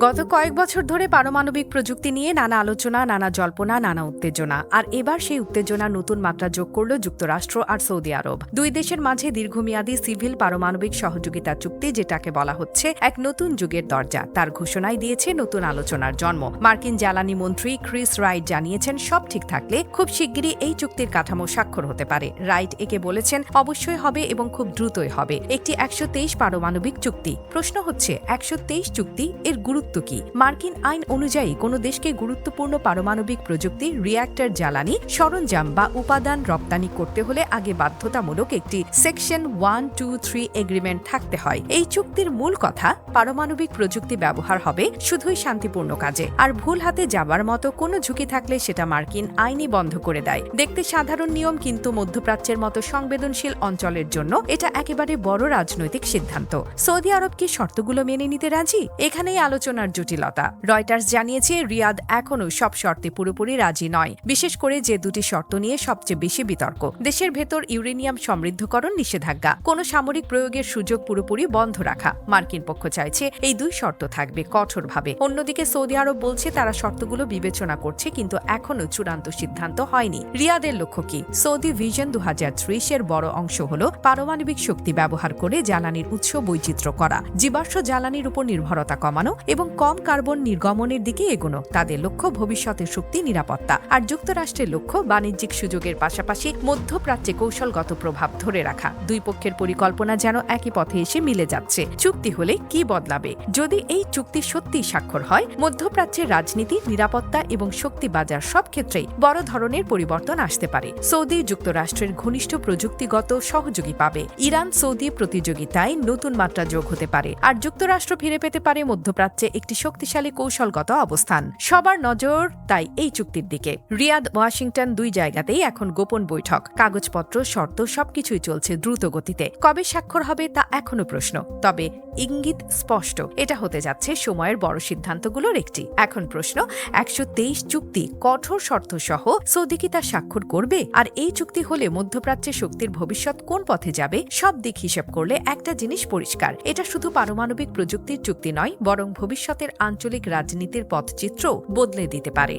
গত কয়েক বছর ধরে পারমাণবিক প্রযুক্তি নিয়ে নানা আলোচনা, নানা জল্পনা, নানা উত্তেজনা। আর এবার সেই উত্তেজনা নতুন মাত্রা যোগ করল যুক্তরাষ্ট্র আর সৌদি আরব। দুই দেশের মাঝে দীর্ঘমেয়াদী সিভিল পারমাণবিক সহযোগিতা চুক্তি, যেটাকে বলা হচ্ছে এক নতুন যুগের দরজা, তার ঘোষণায় দিয়েছে নতুন আলোচনার জন্ম। মার্কিন জ্বালানি মন্ত্রী ক্রিস রাইট জানিয়েছেন, সব ঠিক থাকলে খুব শিগগিরই এই চুক্তির কাঠামো স্বাক্ষর হতে পারে। রাইট একে বলেছেন অবশ্যই হবে এবং খুব দ্রুতই হবে। একটি 123 পারমাণবিক চুক্তি। প্রশ্ন হচ্ছে 123 চুক্তি এর গুরুত্ব কি? মার্কিন আইন অনুযায়ী কোনো দেশকে গুরুত্বপূর্ণ পারমাণবিক প্রযুক্তি, রিঅ্যাক্টর, জ্বালানি সরঞ্জাম বা উপাদান রপ্তানি করতে হলে আগে বাধ্যতামূলক একটি সেকশন 123 এগ্রিমেন্ট থাকতে হয়। এই চুক্তির মূল কথা, পারমাণবিক প্রযুক্তি ব্যবহার হবে শুধুই শান্তিপূর্ণ কাজে, আর ভুল হাতে যাবার মতো কোনো ঝুঁকি থাকলে সেটা মার্কিন আইনই বন্ধ করে দেয়। দেখতে সাধারণ নিয়ম, কিন্তু মধ্যপ্রাচ্যের মতো সংবেদনশীল অঞ্চলের জন্য এটা একেবারে বড় রাজনৈতিক সিদ্ধান্ত। সৌদি আরব কি শর্তগুলো মেনে নিতে রাজি? এখানেই আলোচনার জটিলতা। রয়টার্স জানিয়েছে, রিয়াদ এখনও সব শর্তে পুরোপুরি রাজি নয়, বিশেষ করে যে দুটি শর্ত নিয়ে সবচেয়ে বেশি বিতর্ক। দেশের ভেতর ইউরেনিয়াম সমৃদ্ধকরণ নিষেধাজ্ঞা, কোনো সামরিক প্রয়োগের সুযোগ পুরোপুরি বন্ধ রাখা। মার্কিন পক্ষ চাইছে এই দুই শর্ত থাকবে কঠোরভাবে। অন্যদিকে সৌদি আরব বলছে তারা শর্তগুলো বিবেচনা করছে, কিন্তু এখনও চূড়ান্ত সিদ্ধান্ত হয়নি। রিয়াদের লক্ষ্য কি? সৌদি ভিশন 2030 এর বড় অংশ হল পারমাণবিক শক্তি ব্যবহার করে জ্বালানির উৎস বৈচিত্র্য করা, জীবাশ্ম জ্বালানির উপর নির্ভরতা কমানো এবং কম কার্বন নির্গমনের দিকে এগোনো। তাদের লক্ষ্য ভবিষ্যতের শক্তি নিরাপত্তা। আর যুক্তরাষ্ট্রের লক্ষ্য বাণিজ্যিক সুযোগের পাশাপাশি মধ্যপ্রাচ্যে কৌশলগত প্রভাব ধরে রাখা। দুই পক্ষের পরিকল্পনা যেন একই পথে এসে মিলে যাচ্ছে। চুক্তি হলে কি বদলাবে? যদি এই চুক্তি সত্যিই স্বাক্ষর হয়, মধ্যপ্রাচ্যের রাজনীতি, নিরাপত্তা এবং শক্তি বাজার সব ক্ষেত্রেই বড় ধরনের পরিবর্তন আসতে পারে। সৌদি যুক্তরাষ্ট্রের ঘনিষ্ঠ প্রযুক্তিগত সহযোগী পাবে। ইরান সৌদি প্রতিযোগিতায় নতুন মাত্রা যোগ হতে পারে। আর যুক্তরাষ্ট্র ফিরে পেতে পারে মধ্যপ্রাচ্যে একটি শক্তিশালী কৌশলগত অবস্থান। সবার নজর তাই এই চুক্তির দিকে। রিয়াদ, ওয়াশিংটন দুই জায়গাতেই এখন গোপন বৈঠক, কাগজপত্র, শর্ত সবকিছুই চলছে দ্রুত গতিতে। কবে স্বাক্ষর হবে তা এখনো প্রশ্ন, তবে ইঙ্গিত স্পষ্ট, এটা হতে যাচ্ছে সময়ের বড় সিদ্ধান্তগুলোর একটি। এখন প্রশ্ন, 123 চুক্তি, কঠোর শর্ত সহ সৌদি কি তা স্বাক্ষর করবে? আর এই চুক্তি হলে মধ্যপ্রাচ্যে শক্তির ভবিষ্যৎ কোন পথে যাবে? সব দিক হিসেব করলে একটা জিনিস পরিষ্কার, এটা শুধু পারমাণবিক প্রযুক্তির চুক্তি নয়, বরং ভবিষ্যতের আঞ্চলিক রাজনীতির পথচিত্র বদলে দিতে পারে।